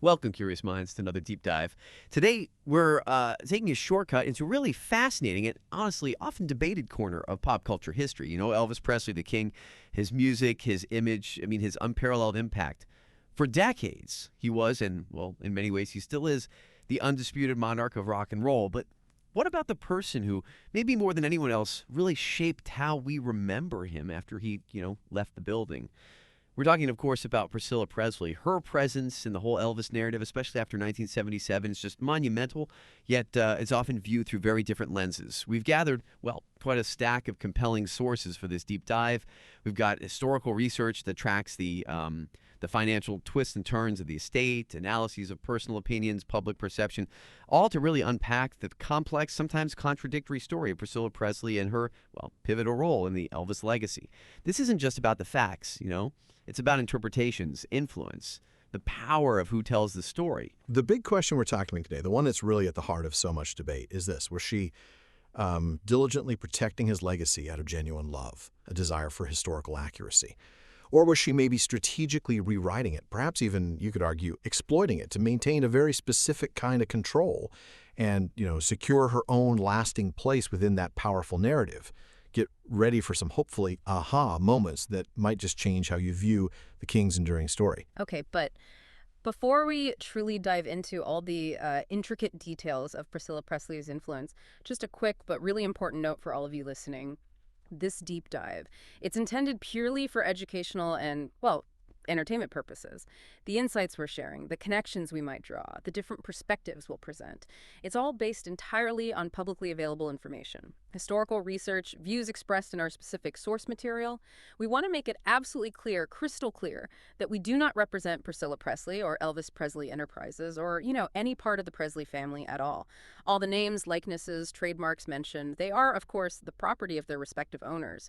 Welcome, Curious Minds, to another deep dive. Today, we're taking a shortcut into a really fascinating and honestly often debated corner of pop culture history. You know, Elvis Presley, the king, his music, his image, his unparalleled impact. For decades, he was, and well, in many ways, he still is, the undisputed monarch of rock and roll. But what about the person who, maybe more than anyone else, really shaped how we remember him after he, left the building? We're talking, of course, about Priscilla Presley. Her presence in the whole Elvis narrative, especially after 1977, is just monumental, yet it's often viewed through very different lenses. We've gathered, well, quite a stack of compelling sources for this deep dive. We've got historical research that tracks the financial twists and turns of the estate, analyses of personal opinions, public perception, all to really unpack the complex, sometimes contradictory story of Priscilla Presley and her, well, pivotal role in the Elvis legacy. This isn't just about the facts, It's about interpretations, influence, the power of who tells the story. The big question we're tackling today, the one that's really at the heart of so much debate, is this. Was she diligently protecting his legacy out of genuine love, a desire for historical accuracy? Or was she maybe strategically rewriting it, perhaps even, you could argue, exploiting it to maintain a very specific kind of control and, secure her own lasting place within that powerful narrative? Get ready for some hopefully aha moments that might just change how you view the king's enduring story. Okay, but before we truly dive into all the intricate details of Priscilla Presley's influence, just a quick but really important note for all of you listening. This deep dive, it's intended purely for educational and, well, entertainment purposes. The insights we're sharing, the connections we might draw, the different perspectives we'll present. It's all based entirely on publicly available information. Historical research, views expressed in our specific source material. We want to make it absolutely clear, crystal clear, that we do not represent Priscilla Presley or Elvis Presley Enterprises or, any part of the Presley family at all. All the names, likenesses, trademarks mentioned, they are, of course, the property of their respective owners.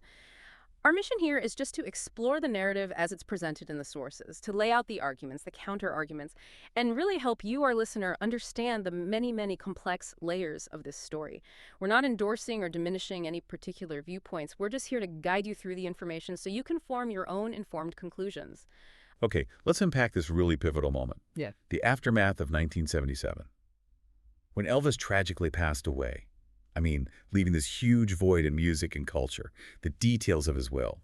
Our mission here is just to explore the narrative as it's presented in the sources, to lay out the arguments, the counter-arguments, and really help you, our listener, understand the many, many complex layers of this story. We're not endorsing or diminishing any particular viewpoints. We're just here to guide you through the information so you can form your own informed conclusions. Okay, let's unpack this really pivotal moment. Yeah. The aftermath of 1977. When Elvis tragically passed away, leaving this huge void in music and culture, the details of his will.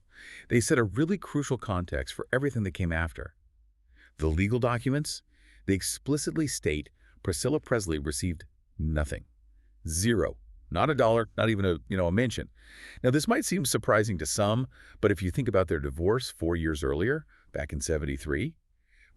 They set a really crucial context for everything that came after. The legal documents, they explicitly state Priscilla Presley received nothing. Zero. Not a dollar, not even a mention. Now, this might seem surprising to some, but if you think about their divorce 4 years earlier, back in '73,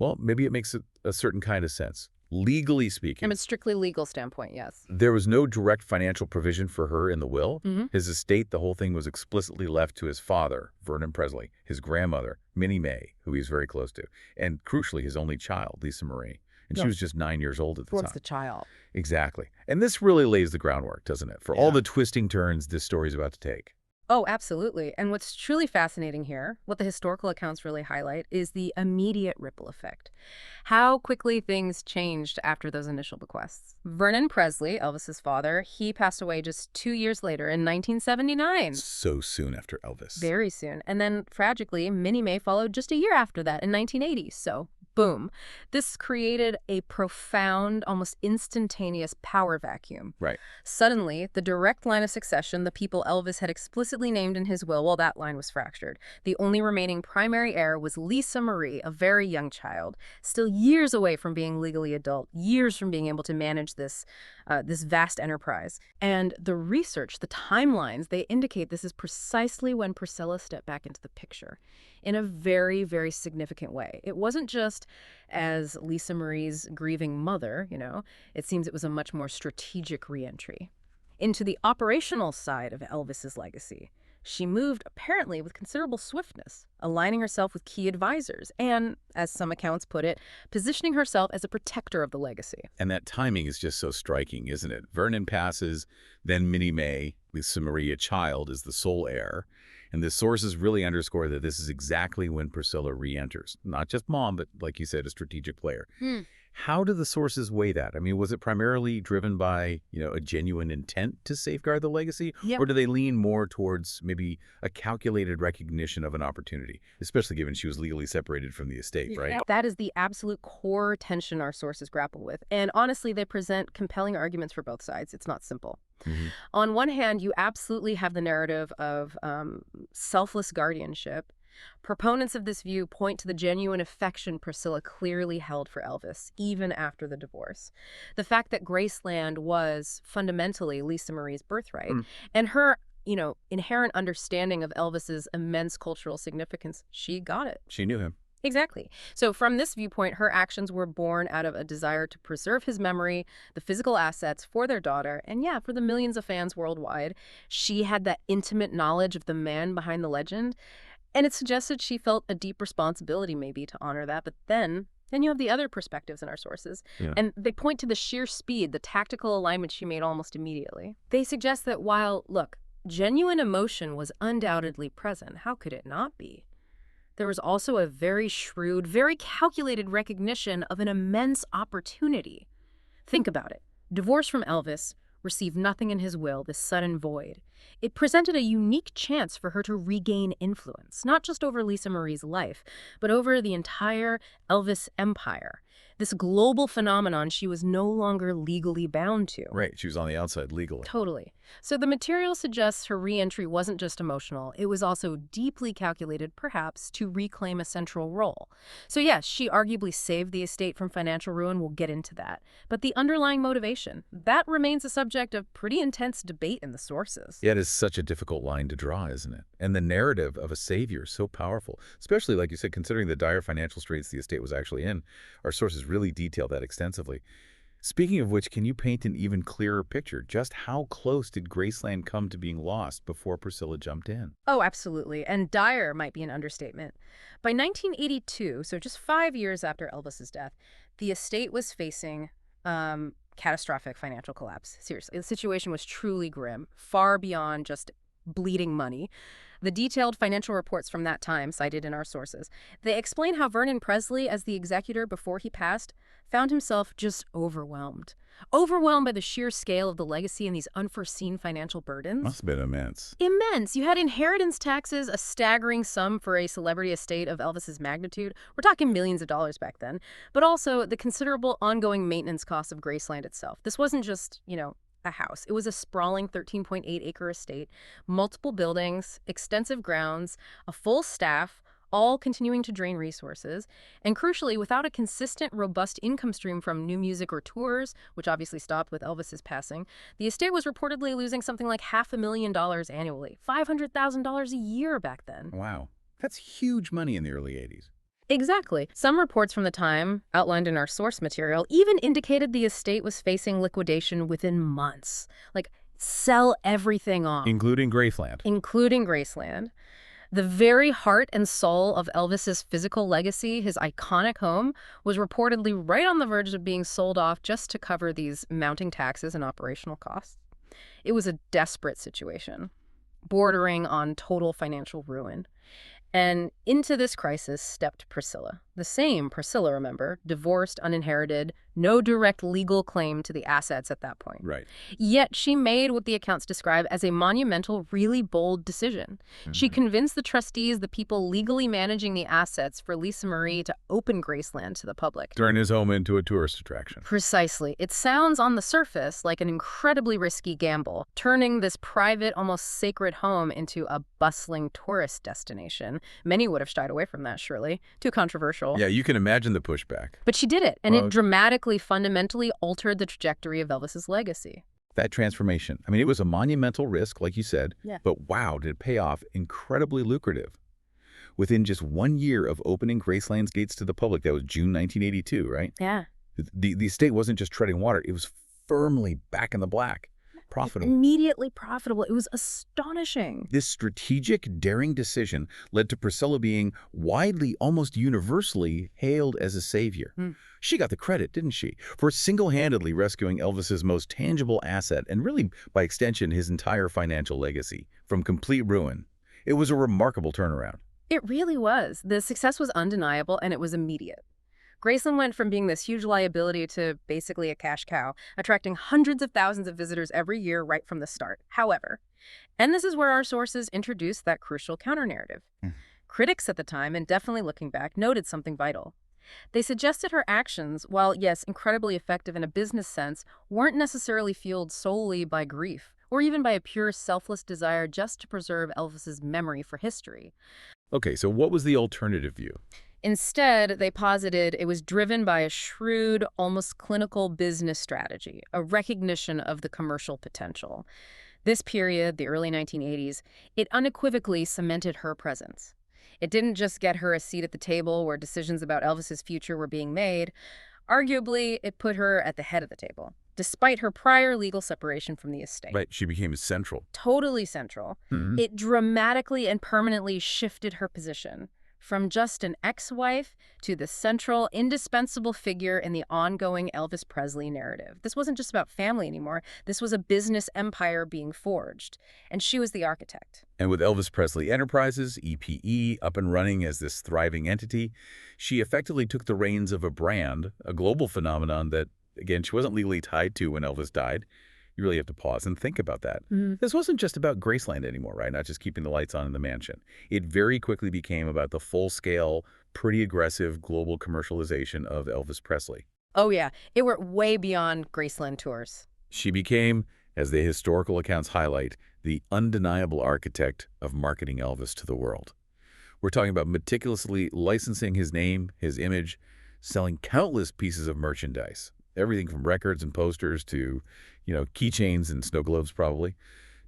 well, maybe it makes a certain kind of sense. Legally speaking. From a strictly legal standpoint, yes. There was no direct financial provision for her in the will. Mm-hmm. His estate, the whole thing was explicitly left to his father, Vernon Presley, his grandmother, Minnie Mae, who he was very close to, and crucially, his only child, Lisa Marie. And she was just 9 years old at the time. Towards the child. Exactly. And this really lays the groundwork, doesn't it, for all the twisting turns this story is about to take. Oh, absolutely. And what's truly fascinating here, what the historical accounts really highlight, is the immediate ripple effect. How quickly things changed after those initial bequests. Vernon Presley, Elvis's father, he passed away just 2 years later in 1979. So soon after Elvis. Very soon. And then, tragically, Minnie Mae followed just a year after that in 1980. So, boom. This created a profound, almost instantaneous power vacuum. Right. Suddenly, the direct line of succession, the people Elvis had explicitly named in his will, well, that line was fractured. The only remaining primary heir was Lisa Marie, a very young child, still years away from being legally adult, years from being able to manage this vast enterprise. And the research, the timelines, they indicate this is precisely when Priscilla stepped back into the picture in a very, very significant way. It wasn't just as Lisa Marie's grieving mother, it seems it was a much more strategic reentry into the operational side of Elvis's legacy. She moved apparently with considerable swiftness, aligning herself with key advisors and, as some accounts put it, positioning herself as a protector of the legacy. And that timing is just so striking, isn't it? Vernon passes, then Minnie Mae, Lisa Marie, a child, is the sole heir. And the sources really underscore that this is exactly when Priscilla re-enters. Not just mom, but like you said, a strategic player. How do the sources weigh that? I mean, was it primarily driven by, a genuine intent to safeguard the legacy? Yep. Or do they lean more towards maybe a calculated recognition of an opportunity, especially given she was legally separated from the estate, right? That is the absolute core tension our sources grapple with. And honestly, they present compelling arguments for both sides. It's not simple. Mhm. On one hand, you absolutely have the narrative of selfless guardianship. Proponents of this view point to the genuine affection Priscilla clearly held for Elvis, even after the divorce. The fact that Graceland was fundamentally Lisa Marie's birthright, and her, inherent understanding of Elvis's immense cultural significance, she got it. She knew him. Exactly. So from this viewpoint, her actions were born out of a desire to preserve his memory, the physical assets for their daughter, and yeah, for the millions of fans worldwide. She had that intimate knowledge of the man behind the legend, and it suggested she felt a deep responsibility maybe to honor that. But then you have the other perspectives in our sources, Yeah. and they point to the sheer speed, the tactical alignment she made almost immediately. They suggest that while, look, genuine emotion was undoubtedly present, how could it not be? There was also a very shrewd, very calculated recognition of an immense opportunity. Think about it. Divorced from Elvis, received nothing in his will, this sudden void. It presented a unique chance for her to regain influence, not just over Lisa Marie's life, but over the entire Elvis empire. This global phenomenon she was no longer legally bound to. Right. She was on the outside legally. Totally. So the material suggests her re-entry wasn't just emotional. It was also deeply calculated, perhaps, to reclaim a central role. So yes, she arguably saved the estate from financial ruin. We'll get into that. But the underlying motivation, that remains a subject of pretty intense debate in the sources. Yeah, it is such a difficult line to draw, isn't it? And the narrative of a savior is so powerful, especially, like you said, considering the dire financial straits the estate was actually in. Our sources really detail that extensively. Speaking of which, can you paint an even clearer picture? Just how close did Graceland come to being lost before Priscilla jumped in? Oh, absolutely. And dire might be an understatement. By 1982, so just 5 years after Elvis's death, the estate was facing catastrophic financial collapse. Seriously, the situation was truly grim, far beyond just bleeding money. The detailed financial reports from that time, cited in our sources, they explain how Vernon Presley, as the executor before he passed, found himself just overwhelmed. Overwhelmed by the sheer scale of the legacy and these unforeseen financial burdens. Must have been immense. Immense. You had inheritance taxes, a staggering sum for a celebrity estate of Elvis's magnitude. We're talking millions of dollars back then. But also the considerable ongoing maintenance costs of Graceland itself. This wasn't just, a house. It was a sprawling 13.8-acre estate, multiple buildings, extensive grounds, a full staff, all continuing to drain resources, and crucially, without a consistent, robust income stream from new music or tours, which obviously stopped with Elvis's passing, the estate was reportedly losing something like $500,000 annually, $500,000 a year back then. Wow. That's huge money in the early 80s. Exactly. Some reports from the time, outlined in our source material, even indicated the estate was facing liquidation within months. Like, sell everything off. Including Graceland. Including Graceland. The very heart and soul of Elvis's physical legacy, his iconic home, was reportedly right on the verge of being sold off just to cover these mounting taxes and operational costs. It was a desperate situation, bordering on total financial ruin. And into this crisis stepped Priscilla. The same Priscilla, remember, divorced, uninherited, no direct legal claim to the assets at that point. Right. Yet she made what the accounts describe as a monumental, really bold decision. She convinced the trustees, the people legally managing the assets, for Lisa Marie to open Graceland to the public. Turn his home into a tourist attraction. Precisely. It sounds on the surface like an incredibly risky gamble, turning this private, almost sacred home into a bustling tourist destination. Many would have shied away from that, surely. Too controversial. Yeah, you can imagine the pushback. But she did it, and Well, it dramatically, fundamentally altered the trajectory of Elvis's legacy. That transformation. I mean, it was a monumental risk, like you said, Yeah. but wow, did it pay off incredibly lucrative. Within just 1 year of opening Graceland's gates to the public, that was June 1982, right? Yeah. The estate wasn't just treading water, it was firmly back in the black. Profitable. Immediately profitable. It was astonishing. This strategic, daring decision led to Priscilla being widely, almost universally, hailed as a savior. She got the credit, didn't she, for single-handedly rescuing Elvis's most tangible asset and really, by extension, his entire financial legacy from complete ruin. It was a remarkable turnaround. It really was. The success was undeniable, and it was immediate. Graceland went from being this huge liability to basically a cash cow, attracting hundreds of thousands of visitors every year right from the start. However, and this is where our sources introduced that crucial counter-narrative. Critics at the time, and definitely looking back, noted something vital. They suggested her actions, while yes, incredibly effective in a business sense, weren't necessarily fueled solely by grief, or even by a pure selfless desire just to preserve Elvis's memory for history. Okay, so what was the alternative view? Instead, they posited it was driven by a shrewd, almost clinical business strategy, a recognition of the commercial potential. This period, the early 1980s, it unequivocally cemented her presence. It didn't just get her a seat at the table where decisions about Elvis's future were being made. Arguably, it put her at the head of the table, despite her prior legal separation from the estate. Right, she became central. Totally central. It dramatically and permanently shifted her position from just an ex-wife to the central, indispensable figure in the ongoing Elvis Presley narrative. This wasn't just about family anymore. This was a business empire being forged, and she was the architect. And with Elvis Presley Enterprises, EPE, up and running as this thriving entity, she effectively took the reins of a brand, a global phenomenon that, again, she wasn't legally tied to when Elvis died. You really have to pause and think about that. This wasn't just about Graceland anymore, right? Not just keeping the lights on in the mansion. It very quickly became about the full-scale, pretty aggressive global commercialization of Elvis Presley. Oh yeah, it went way beyond Graceland tours. She became, as the historical accounts highlight, the undeniable architect of marketing Elvis to the world. We're talking about meticulously licensing his name, his image, selling countless pieces of merchandise. Everything from records and posters to, keychains and snow globes probably,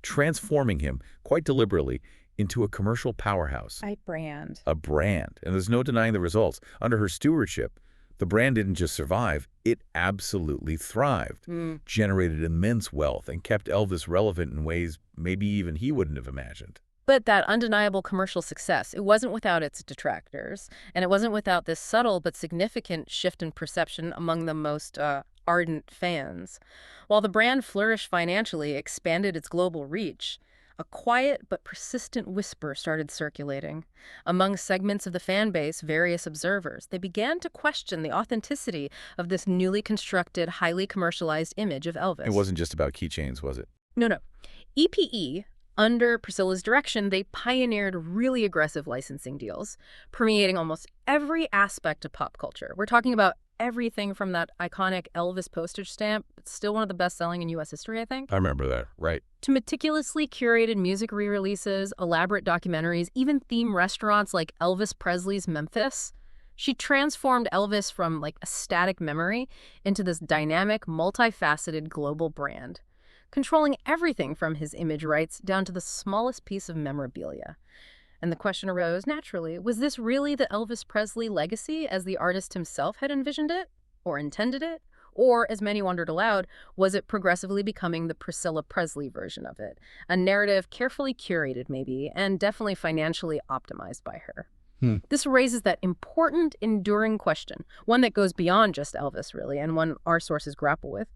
transforming him quite deliberately into a commercial powerhouse. A brand. A brand. And there's no denying the results. Under her stewardship, the brand didn't just survive, it absolutely thrived, generated immense wealth, and kept Elvis relevant in ways maybe even he wouldn't have imagined. But that undeniable commercial success, it wasn't without its detractors, and it wasn't without this subtle but significant shift in perception among the most ardent fans. While the brand flourished financially, expanded its global reach, a quiet but persistent whisper started circulating. Among segments of the fan base, various observers, they began to question the authenticity of this newly constructed, highly commercialized image of Elvis. It wasn't just about keychains, was it? No. EPE, under Priscilla's direction, they pioneered really aggressive licensing deals, permeating almost every aspect of pop culture. We're talking about everything from that iconic Elvis postage stamp, it's still one of the best-selling in U.S. history, I think. I remember that, right. To meticulously curated music re-releases, elaborate documentaries, even theme restaurants like Elvis Presley's Memphis. She transformed Elvis from a static memory into this dynamic, multifaceted global brand, controlling everything from his image rights down to the smallest piece of memorabilia. And the question arose, naturally, was this really the Elvis Presley legacy as the artist himself had envisioned it, or intended it? Or, as many wondered aloud, was it progressively becoming the Priscilla Presley version of it? A narrative carefully curated, maybe, and definitely financially optimized by her. This raises that important, enduring question, one that goes beyond just Elvis, really, and one our sources grapple with.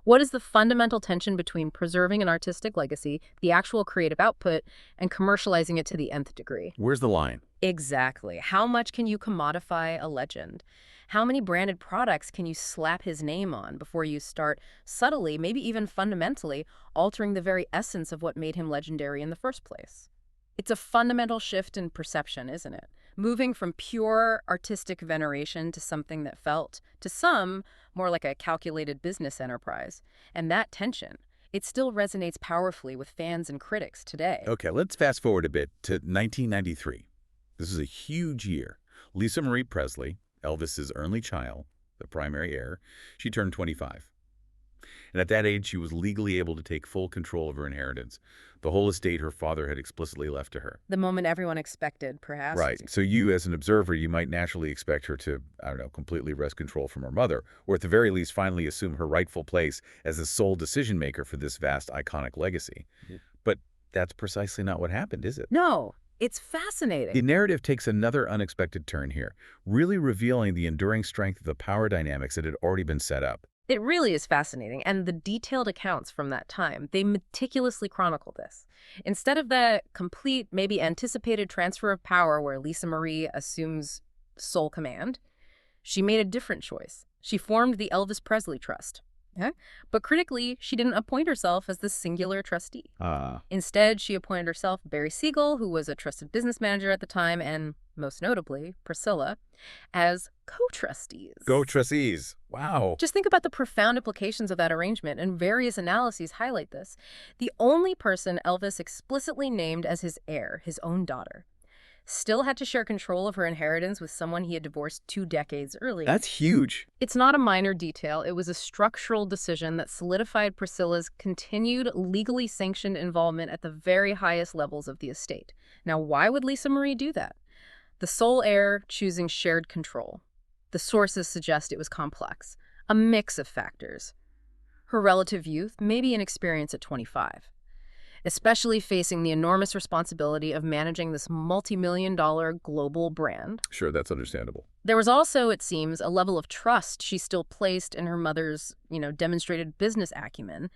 What is the fundamental tension between preserving an artistic legacy, the actual creative output, and commercializing it to the nth degree? Where's the line? Exactly. How much can you commodify a legend? How many branded products can you slap his name on before you start subtly, maybe even fundamentally, altering the very essence of what made him legendary in the first place? It's a fundamental shift in perception, isn't it? Moving from pure artistic veneration to something that felt, to some, more like a calculated business enterprise. And that tension, it still resonates powerfully with fans and critics today. Okay, let's fast forward a bit to 1993. This is a huge year. Lisa Marie Presley, Elvis's only child, the primary heir, she turned 25. And at that age, she was legally able to take full control of her inheritance, the whole estate her father had explicitly left to her. The moment everyone expected, perhaps. Right. So you, as an observer, you might naturally expect her to, completely wrest control from her mother, or at the very least finally assume her rightful place as the sole decision-maker for this vast, iconic legacy. But that's precisely not what happened, is it? No. It's fascinating. The narrative takes another unexpected turn here, really revealing the enduring strength of the power dynamics that had already been set up. It really is fascinating, and the detailed accounts from that time, they meticulously chronicle this. Instead of the complete, maybe anticipated transfer of power where Lisa Marie assumes sole command, She made a different choice. She formed the Elvis Presley Trust. Yeah? But critically, she didn't appoint herself as the singular trustee. Instead, she appointed herself Barry Siegel, who was a trusted business manager at the time, and most notably, Priscilla, as co-trustees. Go trustees. Wow. Just think about the profound implications of that arrangement, and various analyses highlight this. The only person Elvis explicitly named as his heir, his own daughter, still had to share control of her inheritance with someone he had divorced 2 decades earlier. That's huge. It's not a minor detail. It was a structural decision that solidified Priscilla's continued legally sanctioned involvement at the very highest levels of the estate. Now, why would Lisa Marie do that? The sole heir choosing shared control. The sources suggest it was complex, a mix of factors. Her relative youth, maybe inexperience at 25. Especially facing the enormous responsibility of managing this multi-million-dollar global brand. Sure, that's understandable. There was also, it seems, a level of trust she still placed in her mother's, demonstrated business acumen,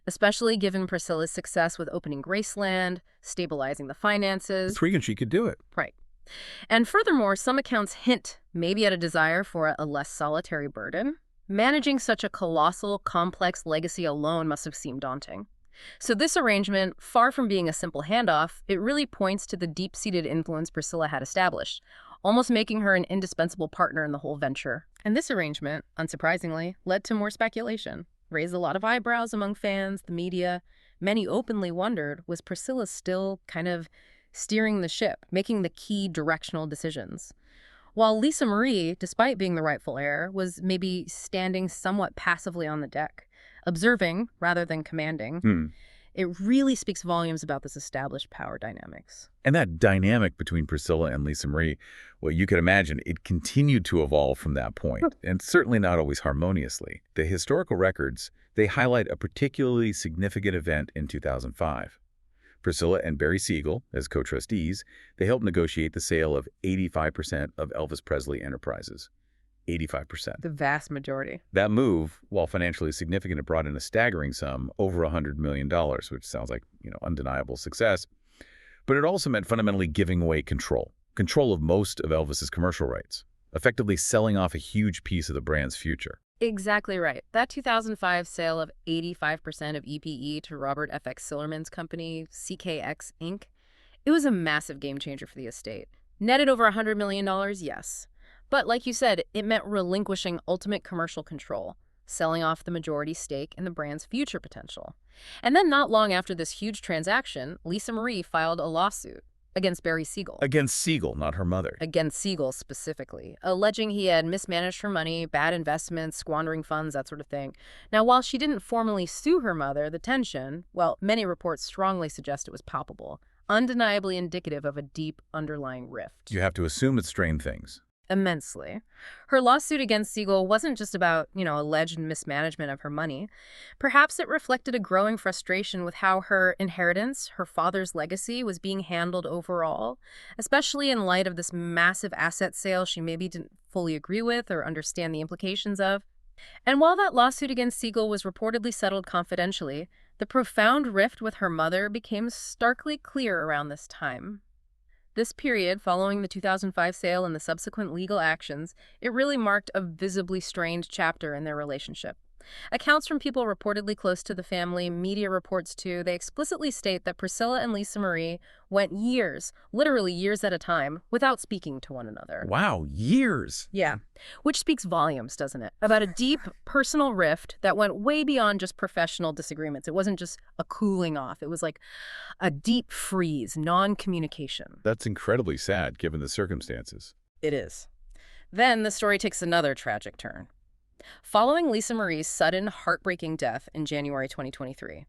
especially given Priscilla's success with opening Graceland, stabilizing the finances. Intriguing she could do it. Right. And furthermore, some accounts hint maybe at a desire for a less solitary burden. Managing such a colossal, complex legacy alone must have seemed daunting. So this arrangement, far from being a simple handoff, it really points to the deep-seated influence Priscilla had established, almost making her an indispensable partner in the whole venture. And this arrangement, unsurprisingly, led to more speculation, raised a lot of eyebrows among fans, the media. Many openly wondered, was Priscilla still kind of steering the ship, making the key directional decisions? While Lisa Marie, despite being the rightful heir, was maybe standing somewhat passively on the deck, observing rather than commanding, it really speaks volumes about this established power dynamics. And that dynamic between Priscilla and Lisa Marie, well, you could imagine it continued to evolve from that point, and certainly not always harmoniously. The historical records, they highlight a particularly significant event in 2005. Priscilla and Barry Siegel, as co-trustees, they helped negotiate the sale of 85% of Elvis Presley Enterprises. 85%. The vast majority. That move, while financially significant, it brought in a staggering sum, over $100 million, which sounds like, undeniable success. But it also meant fundamentally giving away control of most of Elvis's commercial rights, effectively selling off a huge piece of the brand's future. Exactly right. That 2005 sale of 85% of EPE to Robert FX Sillerman's company, CKX Inc., it was a massive game changer for the estate. Netted over $100 million, yes. But like you said, it meant relinquishing ultimate commercial control, selling off the majority stake in the brand's future potential. And then not long after this huge transaction, Lisa Marie filed a lawsuit against Barry Siegel. Against Siegel, not her mother. Against Siegel specifically, alleging he had mismanaged her money, bad investments, squandering funds, that sort of thing. Now, while she didn't formally sue her mother, the tension, well, many reports strongly suggest it was palpable, undeniably indicative of a deep underlying rift. You have to assume it strained things. Immensely. Her lawsuit against Siegel wasn't just about, alleged mismanagement of her money. Perhaps it reflected a growing frustration with how her inheritance, her father's legacy, was being handled overall, especially in light of this massive asset sale she maybe didn't fully agree with or understand the implications of. And while that lawsuit against Siegel was reportedly settled confidentially, the profound rift with her mother became starkly clear around this time. This period, following the 2005 sale and the subsequent legal actions, it really marked a visibly strained chapter in their relationship. Accounts from people reportedly close to the family, media reports too, they explicitly state that Priscilla and Lisa Marie went years, literally years at a time, without speaking to one another. Wow, years! Yeah, which speaks volumes, doesn't it? About a deep personal rift that went way beyond just professional disagreements. It wasn't just a cooling off. It was like a deep freeze, non-communication. That's incredibly sad, given the circumstances. It is. Then the story takes another tragic turn. Following Lisa Marie's sudden, heartbreaking death in January 2023,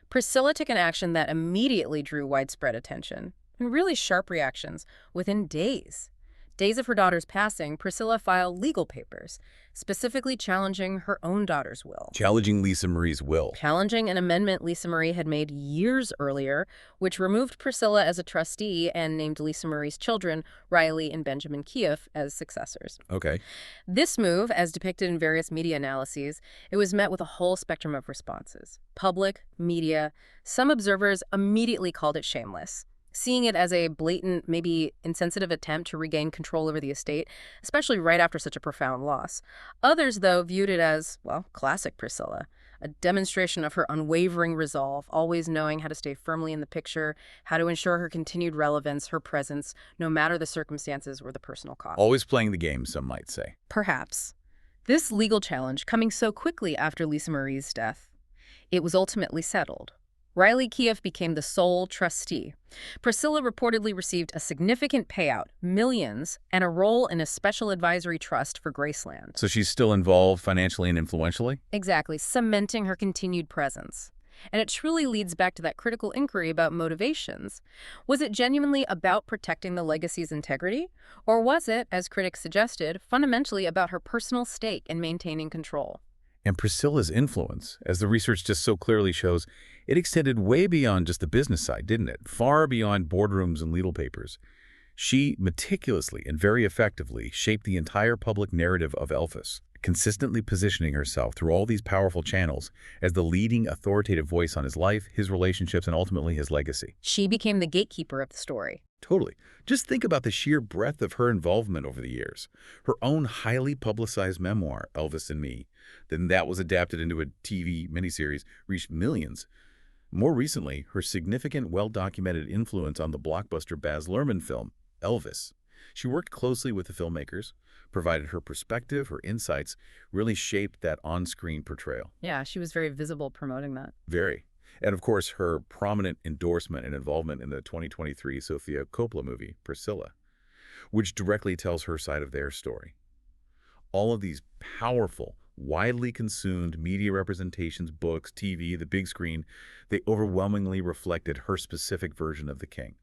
Priscilla took an action that immediately drew widespread attention and really sharp reactions within days. Days of her daughter's passing, Priscilla filed legal papers, specifically challenging her own daughter's will. Challenging Lisa Marie's will. Challenging an amendment Lisa Marie had made years earlier, which removed Priscilla as a trustee and named Lisa Marie's children, Riley and Benjamin Kieff, as successors. Okay. This move, as depicted in various media analyses, it was met with a whole spectrum of responses. Public, media, some observers immediately called it shameless. seeing it as a blatant, maybe insensitive attempt to regain control over the estate, especially right after such a profound loss. Others, though, viewed it as, well, classic Priscilla, a demonstration of her unwavering resolve, always knowing how to stay firmly in the picture, how to ensure her continued relevance, her presence, no matter the circumstances or the personal cost. Always playing the game, some might say. Perhaps. This legal challenge coming so quickly after Lisa Marie's death, it was ultimately settled. Riley Keough became the sole trustee. Priscilla reportedly received a significant payout, millions, and a role in a special advisory trust for Graceland. So she's still involved financially and influentially? Exactly, cementing her continued presence. And it truly leads back to that critical inquiry about motivations. Was it genuinely about protecting the legacy's integrity? Or was it, as critics suggested, fundamentally about her personal stake in maintaining control? And Priscilla's influence, as the research just so clearly shows, it extended way beyond just the business side, didn't it? Far beyond boardrooms and legal papers. She meticulously and very effectively shaped the entire public narrative of Elvis, consistently positioning herself through all these powerful channels as the leading authoritative voice on his life, his relationships, and ultimately his legacy. She became the gatekeeper of the story. Totally. Just think about the sheer breadth of her involvement over the years. Her own highly publicized memoir, Elvis and Me, then that was adapted into a TV miniseries, reached millions. More recently, her significant, well-documented influence on the blockbuster Baz Luhrmann film, Elvis. She worked closely with the filmmakers, provided her perspective, her insights, really shaped that on-screen portrayal. Yeah, she was very visible promoting that. Very. And of course, her prominent endorsement and involvement in the 2023 Sofia Coppola movie, Priscilla, which directly tells her side of their story. All of these powerful, widely consumed media representations, books, TV, the big screen, they overwhelmingly reflected her specific version of the king,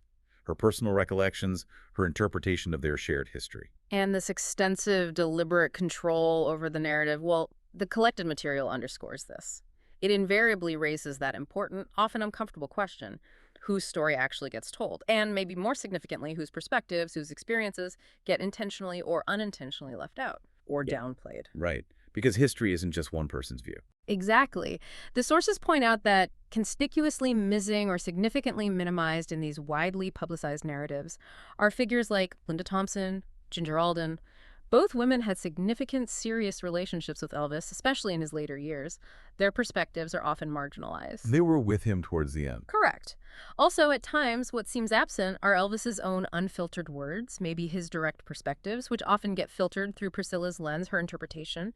her personal recollections, her interpretation of their shared history. And this extensive, deliberate control over the narrative, well, the collected material underscores this. It invariably raises that important, often uncomfortable question: whose story actually gets told? And maybe more significantly, whose perspectives, whose experiences get intentionally or unintentionally left out or downplayed. Right. Because history isn't just one person's view. Exactly. The sources point out that conspicuously missing or significantly minimized in these widely publicized narratives are figures like Linda Thompson, Ginger Alden. Both women had significant, serious relationships with Elvis, especially in his later years. Their perspectives are often marginalized. They were with him towards the end. Correct. Also, at times, what seems absent are Elvis's own unfiltered words, maybe his direct perspectives, which often get filtered through Priscilla's lens, her interpretation.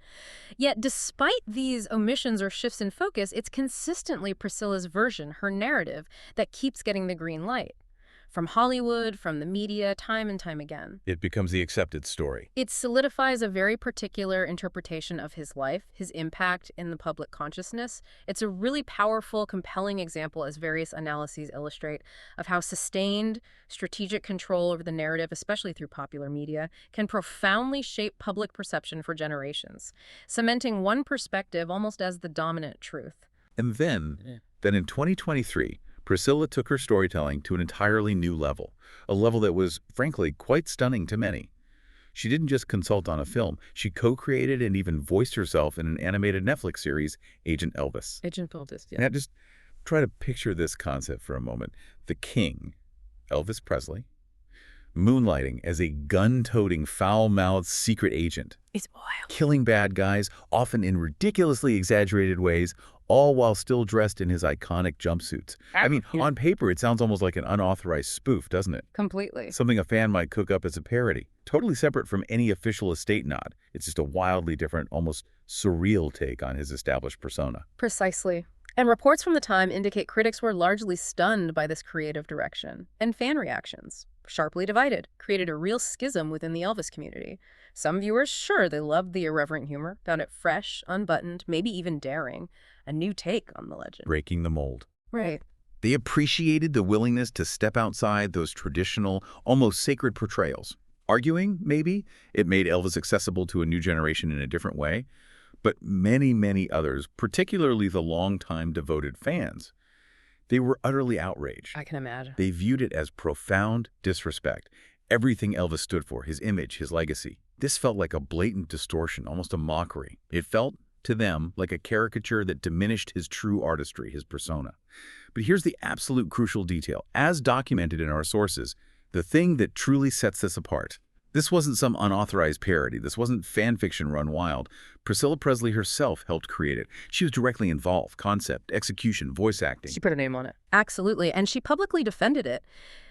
Yet, despite these omissions or shifts in focus, it's consistently Priscilla's version, her narrative, that keeps getting the green light. From Hollywood, from the media, time and time again. It becomes the accepted story. It solidifies a very particular interpretation of his life, his impact in the public consciousness. It's a really powerful, compelling example, as various analyses illustrate, of how sustained, strategic control over the narrative, especially through popular media, can profoundly shape public perception for generations, cementing one perspective almost as the dominant truth. And then in 2023, Priscilla took her storytelling to an entirely new level, a level that was, frankly, quite stunning to many. She didn't just consult on a film, she co-created and even voiced herself in an animated Netflix series, Agent Elvis. Agent Elvis, yeah. Now just try to picture this concept for a moment. The king, Elvis Presley, moonlighting as a gun-toting, foul-mouthed secret agent. It's wild. Killing bad guys, often in ridiculously exaggerated ways, all while still dressed in his iconic jumpsuits. I mean, on paper, it sounds almost like an unauthorized spoof, doesn't it? Completely. Something a fan might cook up as a parody. Totally separate from any official estate nod. It's just a wildly different, almost surreal take on his established persona. Precisely. And reports from the time indicate critics were largely stunned by this creative direction. And fan reactions, sharply divided, created a real schism within the Elvis community. Some viewers, sure, they loved the irreverent humor, found it fresh, unbuttoned, maybe even daring. A new take on the legend. Breaking the mold. Right. They appreciated the willingness to step outside those traditional, almost sacred portrayals. Arguing, maybe, it made Elvis accessible to a new generation in a different way. But many, many others, particularly the longtime devoted fans, they were utterly outraged. I can imagine. They viewed it as profound disrespect. Everything Elvis stood for, his image, his legacy. This felt like a blatant distortion, almost a mockery. It felt, to them like a caricature that diminished his true artistry, his persona. But here's the absolute crucial detail. As documented in our sources, the thing that truly sets this apart. This wasn't some unauthorized parody. This wasn't fan fiction run wild. Priscilla Presley herself helped create it. She was directly involved. Concept, execution, voice acting. She put a name on it. Absolutely. And she publicly defended it,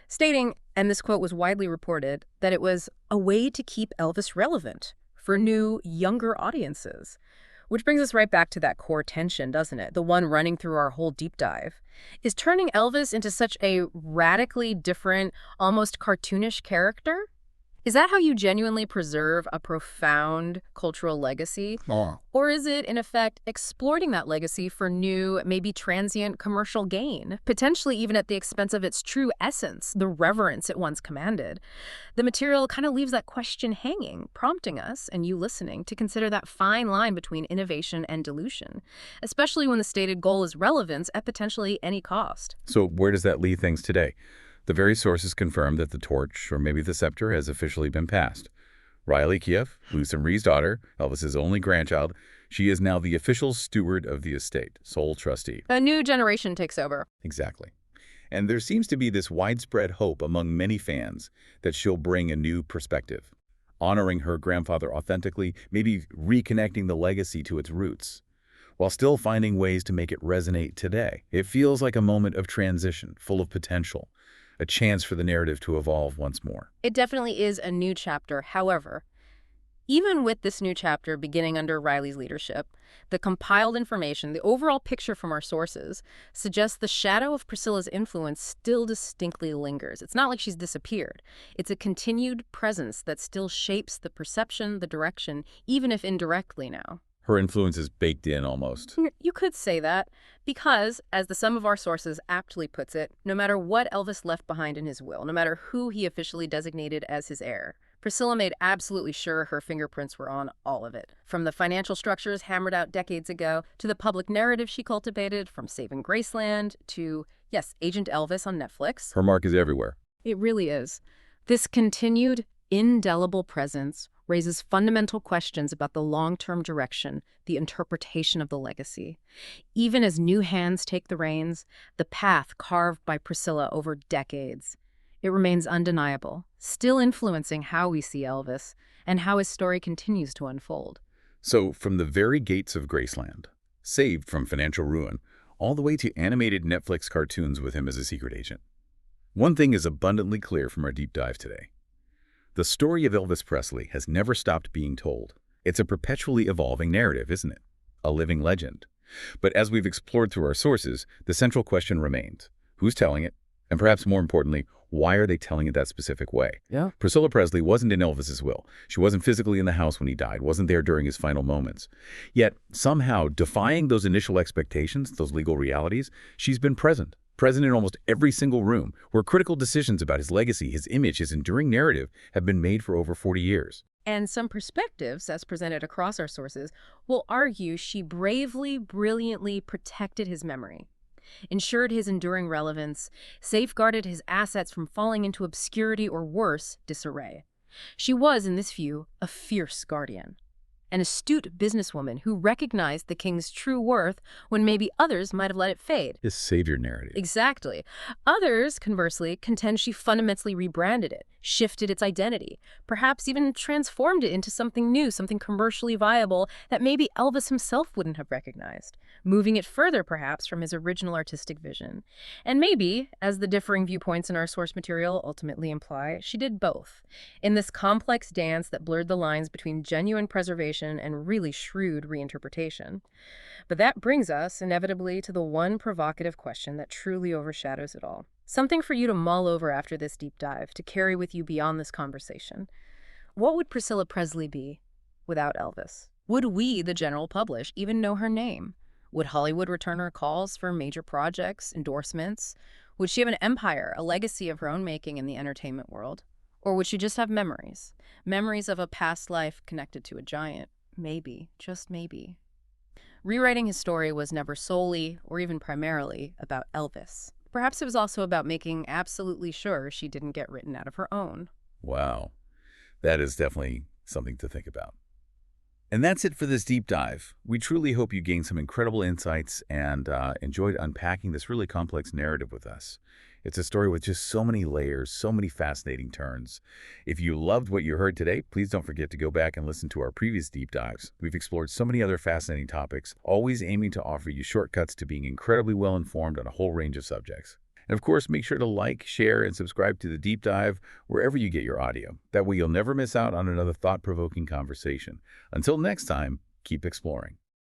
stating, and this quote was widely reported, that it was a way to keep Elvis relevant for new, younger audiences. Which brings us right back to that core tension, doesn't it? The one running through our whole deep dive. Is turning Elvis into such a radically different, almost cartoonish character? Is that how you genuinely preserve a profound cultural legacy? Or is it, in effect, exploiting that legacy for new, maybe transient commercial gain, potentially even at the expense of its true essence, the reverence it once commanded? The material kind of leaves that question hanging, prompting us, and you listening, to consider that fine line between innovation and dilution, especially when the stated goal is relevance at potentially any cost. So where does that leave things today? The very sources confirm that the torch, or maybe the scepter, has officially been passed. Riley Keough, Lucien Rhee's daughter, Elvis's only grandchild, she is now the official steward of the estate, sole trustee. A new generation takes over. Exactly. And there seems to be this widespread hope among many fans that she'll bring a new perspective, honoring her grandfather authentically, maybe reconnecting the legacy to its roots, while still finding ways to make it resonate today. It feels like a moment of transition, full of potential. A chance for the narrative to evolve once more. It definitely is a new chapter. However, even with this new chapter beginning under Riley's leadership, the compiled information, the overall picture from our sources, suggests the shadow of Priscilla's influence still distinctly lingers. It's not like she's disappeared. It's a continued presence that still shapes the perception, the direction, even if indirectly now. Her influence is baked in almost. You could say that, because, as the sum of our sources aptly puts it, no matter what Elvis left behind in his will, no matter who he officially designated as his heir, Priscilla made absolutely sure her fingerprints were on all of it. From the financial structures hammered out decades ago, to the public narrative she cultivated, from Saving Graceland to, yes, Agent Elvis on Netflix. Her mark is everywhere. It really is. This continued, indelible presence raises fundamental questions about the long-term direction, the interpretation of the legacy. Even as new hands take the reins, the path carved by Priscilla over decades, it remains undeniable, still influencing how we see Elvis and how his story continues to unfold. So, from the very gates of Graceland, saved from financial ruin, all the way to animated Netflix cartoons with him as a secret agent. One thing is abundantly clear from our deep dive today. The story of Elvis Presley has never stopped being told. It's a perpetually evolving narrative, isn't it? A living legend. But as we've explored through our sources, the central question remains. Who's telling it? And perhaps more importantly, why are they telling it that specific way? Yeah. Priscilla Presley wasn't in Elvis's will. She wasn't physically in the house when he died, wasn't there during his final moments. Yet, somehow, defying those initial expectations, those legal realities, she's been present in almost every single room, where critical decisions about his legacy, his image, his enduring narrative have been made for over 40 years. And some perspectives, as presented across our sources, will argue she bravely, brilliantly protected his memory, ensured his enduring relevance, safeguarded his assets from falling into obscurity or worse, disarray. She was, in this view, a fierce guardian, an astute businesswoman who recognized the king's true worth when maybe others might have let it fade. His savior narrative. Exactly. Others, conversely, contend she fundamentally rebranded it, shifted its identity, perhaps even transformed it into something new, something commercially viable that maybe Elvis himself wouldn't have recognized, moving it further perhaps from his original artistic vision. And maybe, as the differing viewpoints in our source material ultimately imply, she did both, in this complex dance that blurred the lines between genuine preservation and really shrewd reinterpretation. But that brings us, inevitably, to the one provocative question that truly overshadows it all. Something for you to mull over after this deep dive, to carry with you beyond this conversation. What would Priscilla Presley be without Elvis? Would we, the general public, even know her name? Would Hollywood return her calls for major projects, endorsements? Would she have an empire, a legacy of her own making in the entertainment world? Or would she just have memories? Memories of a past life connected to a giant? Maybe, just maybe. Rewriting his story was never solely, or even primarily, about Elvis. Perhaps it was also about making absolutely sure she didn't get written out of her own. Wow. That is definitely something to think about. And that's it for this deep dive. We truly hope you gained some incredible insights and enjoyed unpacking this really complex narrative with us. It's a story with just so many layers, so many fascinating turns. If you loved what you heard today, please don't forget to go back and listen to our previous deep dives. We've explored so many other fascinating topics, always aiming to offer you shortcuts to being incredibly well-informed on a whole range of subjects. And of course, make sure to like, share, and subscribe to the Deep Dive wherever you get your audio. That way you'll never miss out on another thought-provoking conversation. Until next time, keep exploring.